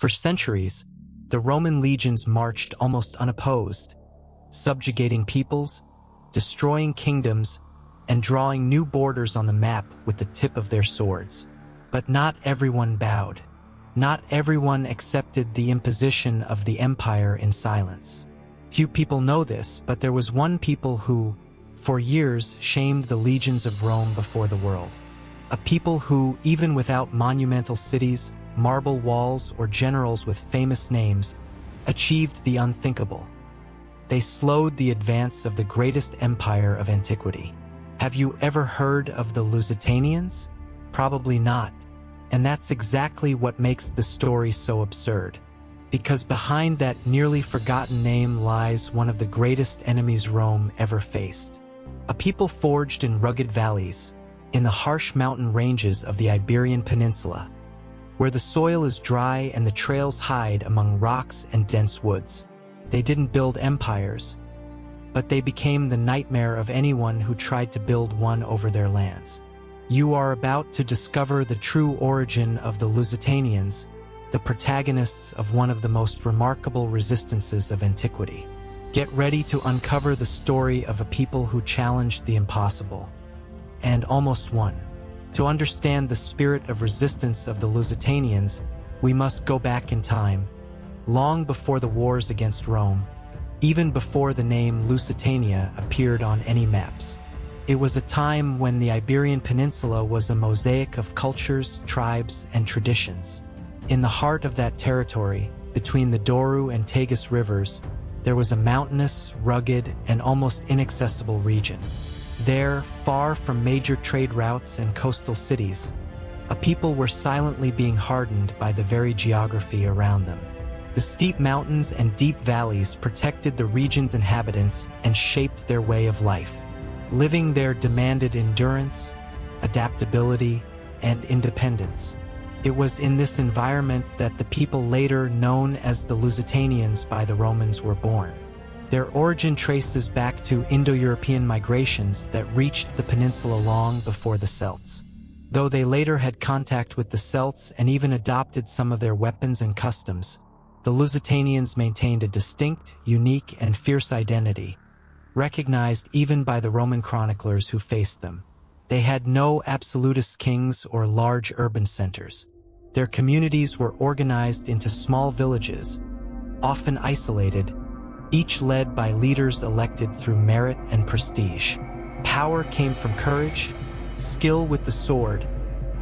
For centuries, the Roman legions marched almost unopposed, subjugating peoples, destroying kingdoms, and drawing new borders on the map with the tip of their swords. But not everyone bowed. Not everyone accepted the imposition of the empire in silence. Few people know this, but there was one people who, for years, shamed the legions of Rome before the world. A people who, even without monumental cities, marble walls, or generals with famous names, achieved the unthinkable. They slowed the advance of the greatest empire of antiquity. Have you ever heard of the Lusitanians? Probably not. And that's exactly what makes the story so absurd. Because behind that nearly forgotten name lies one of the greatest enemies Rome ever faced. A people forged in rugged valleys, in the harsh mountain ranges of the Iberian Peninsula, where the soil is dry and the trails hide among rocks and dense woods. They didn't build empires, but they became the nightmare of anyone who tried to build one over their lands. You are about to discover the true origin of the Lusitanians, the protagonists of one of the most remarkable resistances of antiquity. Get ready to uncover the story of a people who challenged the impossible, and almost won. To understand the spirit of resistance of the Lusitanians, we must go back in time, long before the wars against Rome, even before the name Lusitania appeared on any maps. It was a time when the Iberian Peninsula was a mosaic of cultures, tribes, and traditions. In the heart of that territory, between the Douro and Tagus rivers, there was a mountainous, rugged, and almost inaccessible region. There, far from major trade routes and coastal cities, a people were silently being hardened by the very geography around them. The steep mountains and deep valleys protected the region's inhabitants and shaped their way of life. Living there demanded endurance, adaptability, and independence. It was in this environment that the people later known as the Lusitanians by the Romans were born. Their origin traces back to Indo-European migrations that reached the peninsula long before the Celts. Though they later had contact with the Celts and even adopted some of their weapons and customs, the Lusitanians maintained a distinct, unique, and fierce identity, recognized even by the Roman chroniclers who faced them. They had no absolutist kings or large urban centers. Their communities were organized into small villages, often isolated, each led by leaders elected through merit and prestige. Power came from courage, skill with the sword,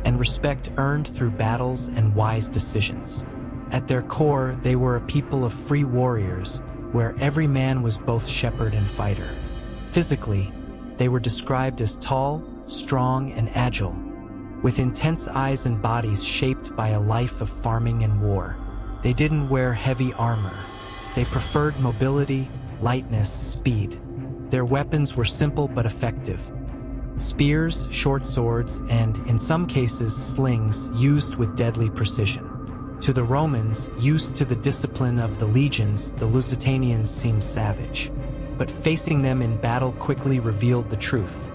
and respect earned through battles and wise decisions. At their core, they were a people of free warriors, where every man was both shepherd and fighter. Physically, they were described as tall, strong, and agile, with intense eyes and bodies shaped by a life of farming and war. They didn't wear heavy armor. They preferred mobility, lightness, speed. Their weapons were simple but effective. Spears, short swords, and, in some cases, slings used with deadly precision. To the Romans, used to the discipline of the legions, the Lusitanians seemed savage. But facing them in battle quickly revealed the truth.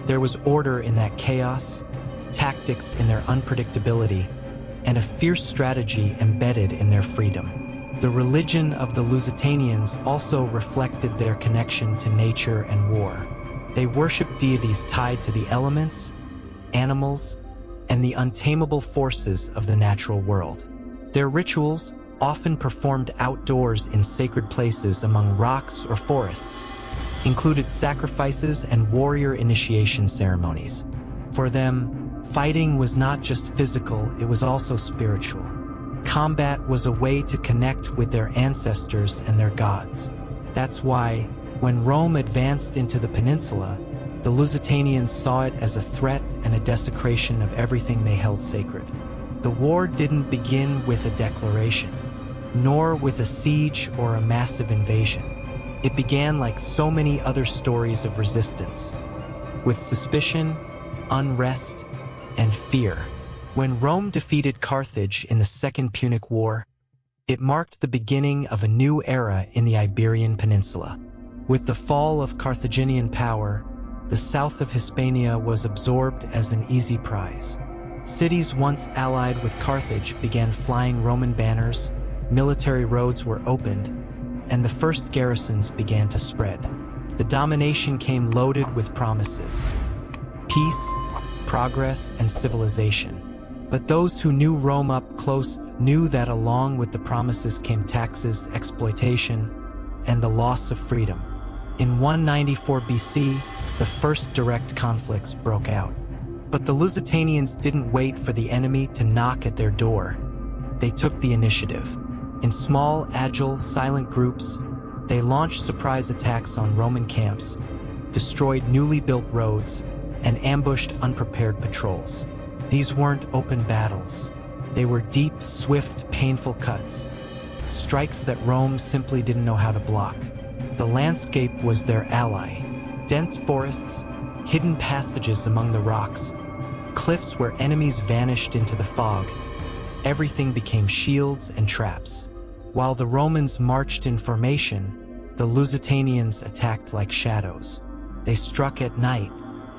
There was order in that chaos, tactics in their unpredictability, and a fierce strategy embedded in their freedom. The religion of the Lusitanians also reflected their connection to nature and war. They worshipped deities tied to the elements, animals, and the untamable forces of the natural world. Their rituals, often performed outdoors in sacred places among rocks or forests, included sacrifices and warrior initiation ceremonies. For them, fighting was not just physical, it was also spiritual. Combat was a way to connect with their ancestors and their gods. That's why, when Rome advanced into the peninsula, the Lusitanians saw it as a threat and a desecration of everything they held sacred. The war didn't begin with a declaration, nor with a siege or a massive invasion. It began like so many other stories of resistance, with suspicion, unrest, and fear. When Rome defeated Carthage in the Second Punic War, it marked the beginning of a new era in the Iberian Peninsula. With the fall of Carthaginian power, the south of Hispania was absorbed as an easy prize. Cities once allied with Carthage began flying Roman banners, military roads were opened, and the first garrisons began to spread. The domination came loaded with promises: peace, progress, and civilization. But those who knew Rome up close knew that along with the promises came taxes, exploitation, and the loss of freedom. In 194 BC, the first direct conflicts broke out. But the Lusitanians didn't wait for the enemy to knock at their door. They took the initiative. In small, agile, silent groups, they launched surprise attacks on Roman camps, destroyed newly built roads, and ambushed unprepared patrols. These weren't open battles. They were deep, swift, painful cuts. Strikes that Rome simply didn't know how to block. The landscape was their ally. Dense forests, hidden passages among the rocks, cliffs where enemies vanished into the fog. Everything became shields and traps. While the Romans marched in formation, the Lusitanians attacked like shadows. They struck at night.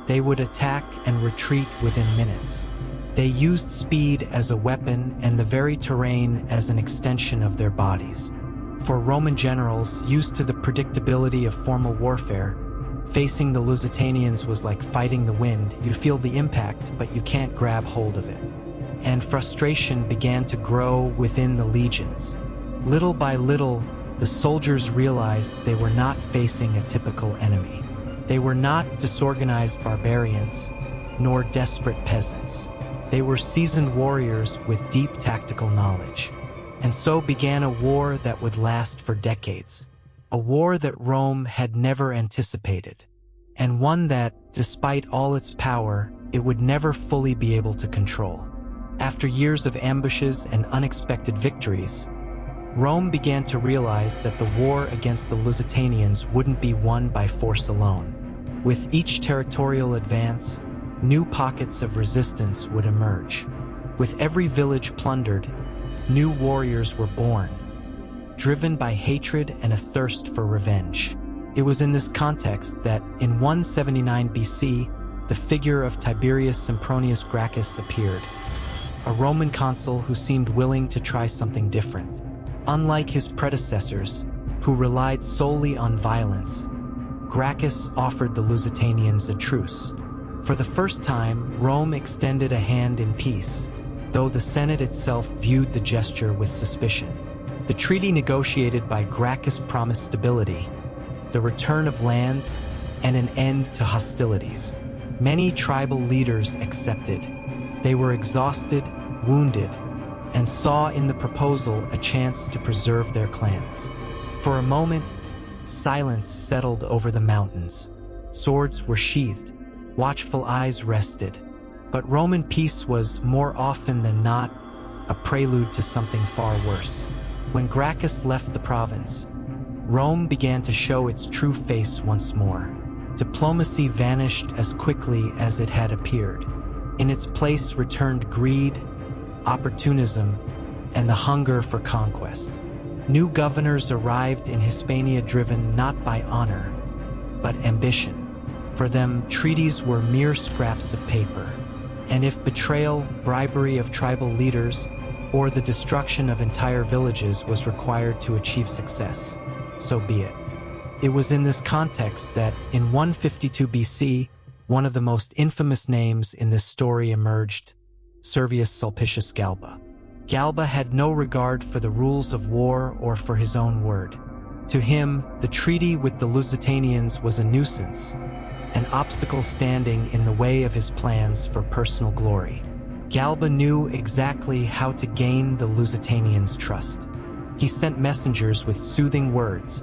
They would attack and retreat within minutes. They used speed as a weapon and the very terrain as an extension of their bodies. For Roman generals used to the predictability of formal warfare, facing the Lusitanians was like fighting the wind. You feel the impact, but you can't grab hold of it. And frustration began to grow within the legions. Little by little, the soldiers realized they were not facing a typical enemy. They were not disorganized barbarians, nor desperate peasants. They were seasoned warriors with deep tactical knowledge. And so began a war that would last for decades. A war that Rome had never anticipated. And one that, despite all its power, it would never fully be able to control. After years of ambushes and unexpected victories, Rome began to realize that the war against the Lusitanians wouldn't be won by force alone. With each territorial advance, new pockets of resistance would emerge. With every village plundered, new warriors were born, driven by hatred and a thirst for revenge. It was in this context that, in 179 BC, the figure of Tiberius Sempronius Gracchus appeared, a Roman consul who seemed willing to try something different. Unlike his predecessors, who relied solely on violence, Gracchus offered the Lusitanians a truce. For the first time, Rome extended a hand in peace, though the Senate itself viewed the gesture with suspicion. The treaty negotiated by Gracchus promised stability, the return of lands, and an end to hostilities. Many tribal leaders accepted. They were exhausted, wounded, and saw in the proposal a chance to preserve their clans. For a moment, silence settled over the mountains. Swords were sheathed, watchful eyes rested. But Roman peace was, more often than not, a prelude to something far worse. When Gracchus left the province, Rome began to show its true face once more. Diplomacy vanished as quickly as it had appeared. In its place returned greed, opportunism, and the hunger for conquest. New governors arrived in Hispania driven not by honor, but ambition. For them, treaties were mere scraps of paper. And if betrayal, bribery of tribal leaders, or the destruction of entire villages was required to achieve success, so be it. It was in this context that, in 152 BC, one of the most infamous names in this story emerged: Servius Sulpicius Galba. Galba had no regard for the rules of war or for his own word. To him, the treaty with the Lusitanians was a nuisance, an obstacle standing in the way of his plans for personal glory. Galba knew exactly how to gain the Lusitanians' trust. He sent messengers with soothing words,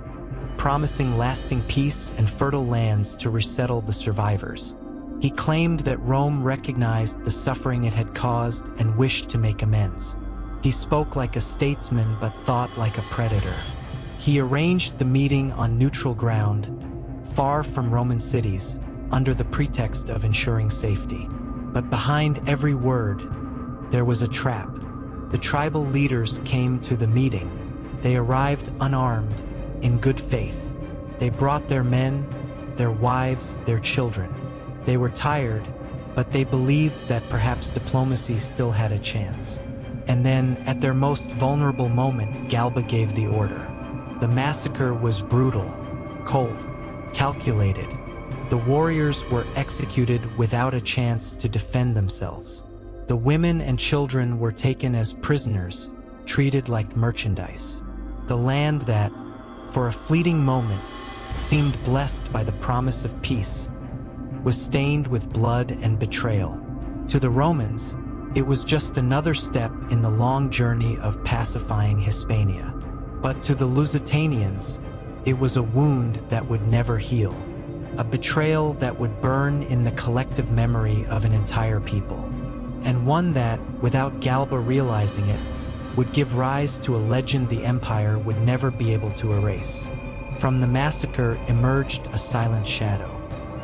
promising lasting peace and fertile lands to resettle the survivors. He claimed that Rome recognized the suffering it had caused and wished to make amends. He spoke like a statesman but thought like a predator. He arranged the meeting on neutral ground, far from Roman cities, under the pretext of ensuring safety. But behind every word, there was a trap. The tribal leaders came to the meeting. They arrived unarmed, in good faith. They brought their men, their wives, their children. They were tired, but they believed that perhaps diplomacy still had a chance. And then, at their most vulnerable moment, Galba gave the order. The massacre was brutal, cold, calculated. The warriors were executed without a chance to defend themselves. The women and children were taken as prisoners, treated like merchandise. The land that, for a fleeting moment, seemed blessed by the promise of peace, was stained with blood and betrayal. To the Romans, it was just another step in the long journey of pacifying Hispania. But to the Lusitanians, it was a wound that would never heal, a betrayal that would burn in the collective memory of an entire people, and one that, without Galba realizing it, would give rise to a legend the empire would never be able to erase. From the massacre emerged a silent shadow,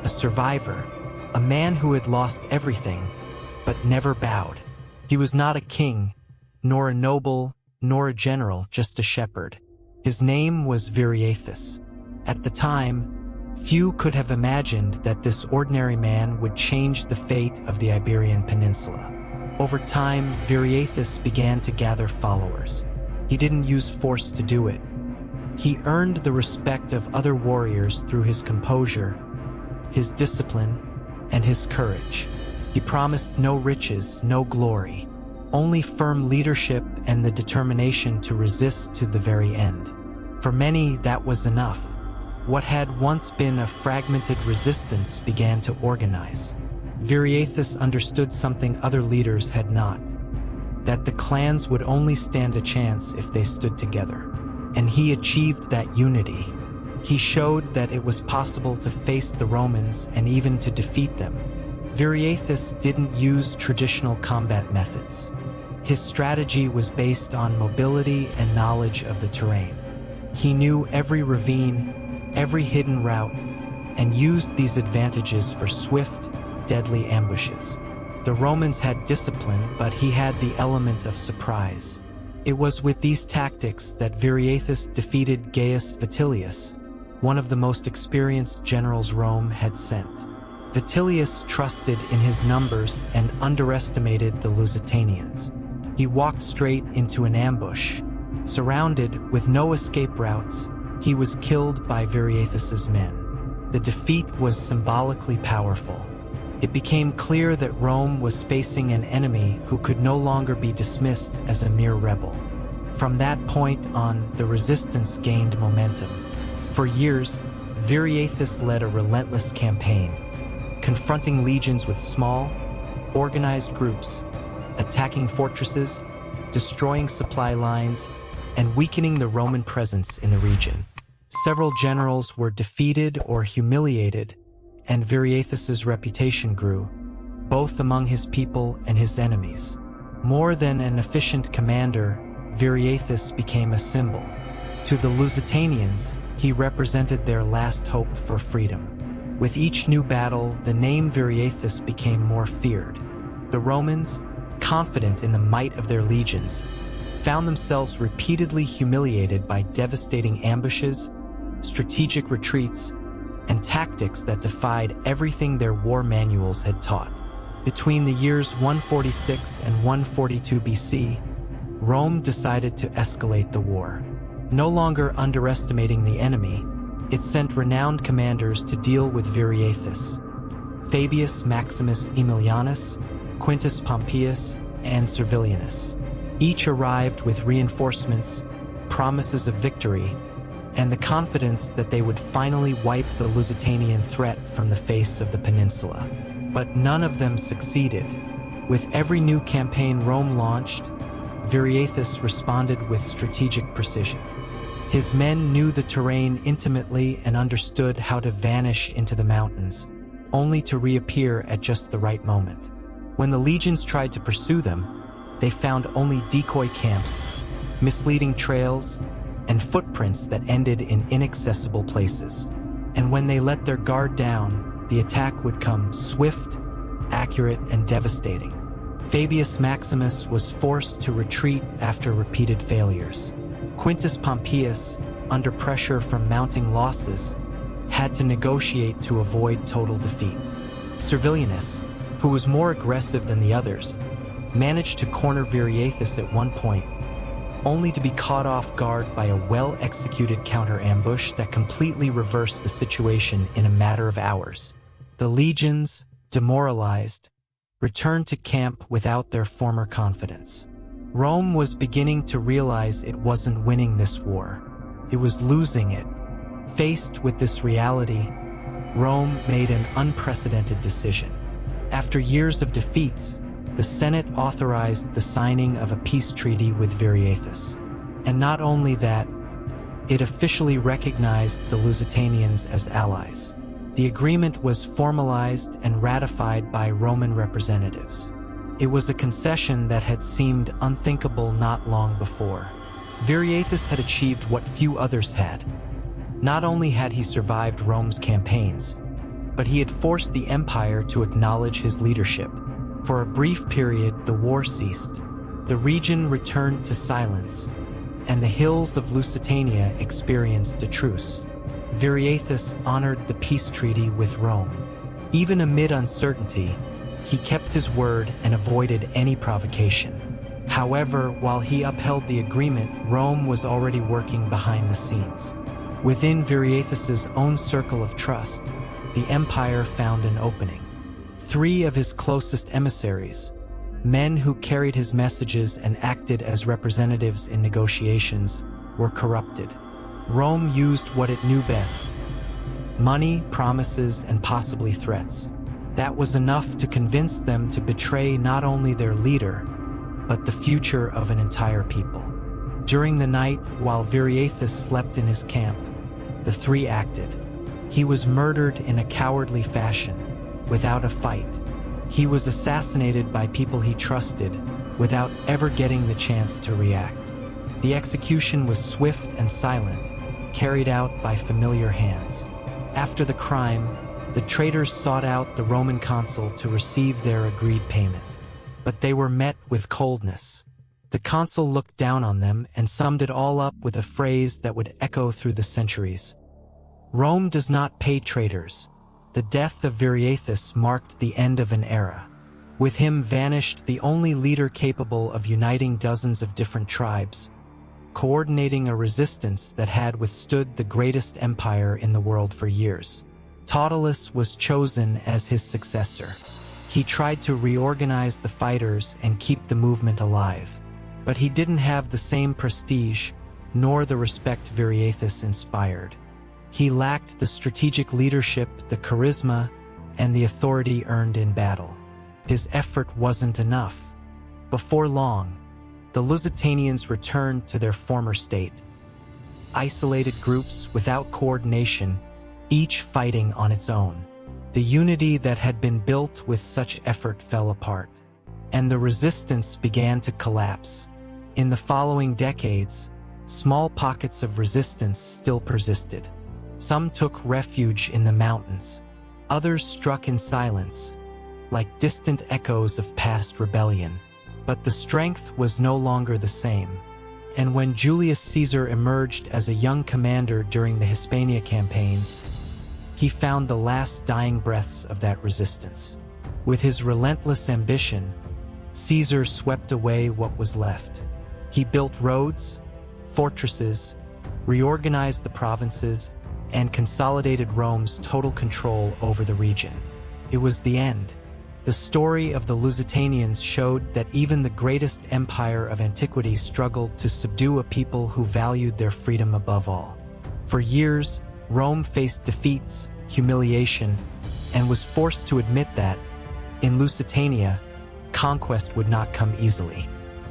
a survivor, a man who had lost everything, but never bowed. He was not a king, nor a noble, nor a general, just a shepherd. His name was Viriathus. At the time, few could have imagined that this ordinary man would change the fate of the Iberian Peninsula. Over time, Viriathus began to gather followers. He didn't use force to do it. He earned the respect of other warriors through his composure, his discipline, and his courage. He promised no riches, no glory, only firm leadership and the determination to resist to the very end. For many, that was enough. What had once been a fragmented resistance began to organize. Viriathus understood something other leaders had not, that the clans would only stand a chance if they stood together. And he achieved that unity. He showed that it was possible to face the Romans and even to defeat them. Viriathus didn't use traditional combat methods. His strategy was based on mobility and knowledge of the terrain. He knew every ravine, every hidden route, and used these advantages for swift, deadly ambushes. The Romans had discipline, but he had the element of surprise. It was with these tactics that Viriathus defeated Gaius Vitellius, one of the most experienced generals Rome had sent. Vitellius trusted in his numbers and underestimated the Lusitanians. He walked straight into an ambush. Surrounded with no escape routes, he was killed by Viriathus's men. The defeat was symbolically powerful. It became clear that Rome was facing an enemy who could no longer be dismissed as a mere rebel. From that point on, the resistance gained momentum. For years, Viriathus led a relentless campaign, confronting legions with small, organized groups, attacking fortresses, destroying supply lines, and weakening the Roman presence in the region. Several generals were defeated or humiliated, and Viriathus's reputation grew, both among his people and his enemies. More than an efficient commander, Viriathus became a symbol. To the Lusitanians, he represented their last hope for freedom. With each new battle, the name Viriathus became more feared. The Romans, confident in the might of their legions, found themselves repeatedly humiliated by devastating ambushes, strategic retreats, and tactics that defied everything their war manuals had taught. Between the years 146 and 142 BC, Rome decided to escalate the war. No longer underestimating the enemy, it sent renowned commanders to deal with Viriathus: Fabius Maximus Aemilianus, Quintus Pompeius, and Servilianus. Each arrived with reinforcements, promises of victory, and the confidence that they would finally wipe the Lusitanian threat from the face of the peninsula. But none of them succeeded. With every new campaign Rome launched, Viriathus responded with strategic precision. His men knew the terrain intimately and understood how to vanish into the mountains, only to reappear at just the right moment. When the legions tried to pursue them, they found only decoy camps, misleading trails, and footprints that ended in inaccessible places. And when they let their guard down, the attack would come swift, accurate, and devastating. Fabius Maximus was forced to retreat after repeated failures. Quintus Pompeius, under pressure from mounting losses, had to negotiate to avoid total defeat. Servilianus, who was more aggressive than the others, managed to corner Viriathus at one point, only to be caught off guard by a well-executed counter-ambush that completely reversed the situation in a matter of hours. The legions, demoralized, returned to camp without their former confidence. Rome was beginning to realize it wasn't winning this war. It was losing it. Faced with this reality, Rome made an unprecedented decision. After years of defeats, the Senate authorized the signing of a peace treaty with Viriathus. And not only that, it officially recognized the Lusitanians as allies. The agreement was formalized and ratified by Roman representatives. It was a concession that had seemed unthinkable not long before. Viriathus had achieved what few others had. Not only had he survived Rome's campaigns, but he had forced the empire to acknowledge his leadership. For a brief period, the war ceased. The region returned to silence, and the hills of Lusitania experienced a truce. Viriathus honored the peace treaty with Rome. Even amid uncertainty, he kept his word and avoided any provocation. However, while he upheld the agreement, Rome was already working behind the scenes. Within Viriathus's own circle of trust, the empire found an opening. 3 of his closest emissaries, men who carried his messages and acted as representatives in negotiations, were corrupted. Rome used what it knew best: money, promises, and possibly threats. That was enough to convince them to betray not only their leader, but the future of an entire people. During the night, while Viriathus slept in his camp, the 3 acted. He was murdered in a cowardly fashion, without a fight. He was assassinated by people he trusted, without ever getting the chance to react. The execution was swift and silent, carried out by familiar hands. After the crime, the traitors sought out the Roman consul to receive their agreed payment. But they were met with coldness. The consul looked down on them and summed it all up with a phrase that would echo through the centuries: "Rome does not pay traitors." The death of Viriathus marked the end of an era. With him vanished the only leader capable of uniting dozens of different tribes, coordinating a resistance that had withstood the greatest empire in the world for years. Tautulus was chosen as his successor. He tried to reorganize the fighters and keep the movement alive. But he didn't have the same prestige, nor the respect Viriathus inspired. He lacked the strategic leadership, the charisma, and the authority earned in battle. His effort wasn't enough. Before long, the Lusitanians returned to their former state. Isolated groups without coordination, each fighting on its own. The unity that had been built with such effort fell apart, and the resistance began to collapse. In the following decades, small pockets of resistance still persisted. Some took refuge in the mountains. Others struck in silence, like distant echoes of past rebellion. But the strength was no longer the same. And when Julius Caesar emerged as a young commander during the Hispania campaigns, he found the last dying breaths of that resistance. With his relentless ambition, Caesar swept away what was left. He built roads, fortresses, reorganized the provinces, and consolidated Rome's total control over the region. It was the end. The story of the Lusitanians showed that even the greatest empire of antiquity struggled to subdue a people who valued their freedom above all. For years, Rome faced defeats, humiliation, and was forced to admit that, in Lusitania, conquest would not come easily.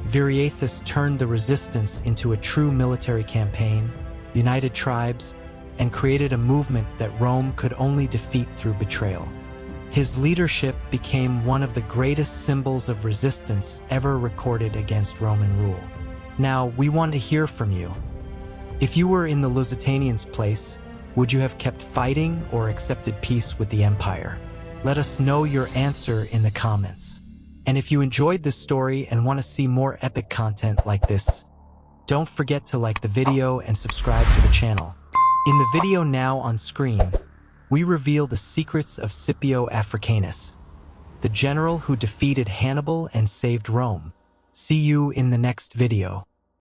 Viriathus turned the resistance into a true military campaign, united tribes, and created a movement that Rome could only defeat through betrayal. His leadership became one of the greatest symbols of resistance ever recorded against Roman rule. Now, we want to hear from you. If you were in the Lusitanians' place, would you have kept fighting or accepted peace with the empire? Let us know your answer in the comments. And if you enjoyed this story and want to see more epic content like this, don't forget to like the video and subscribe to the channel. In the video now on screen, we reveal the secrets of Scipio Africanus, the general who defeated Hannibal and saved Rome. See you in the next video.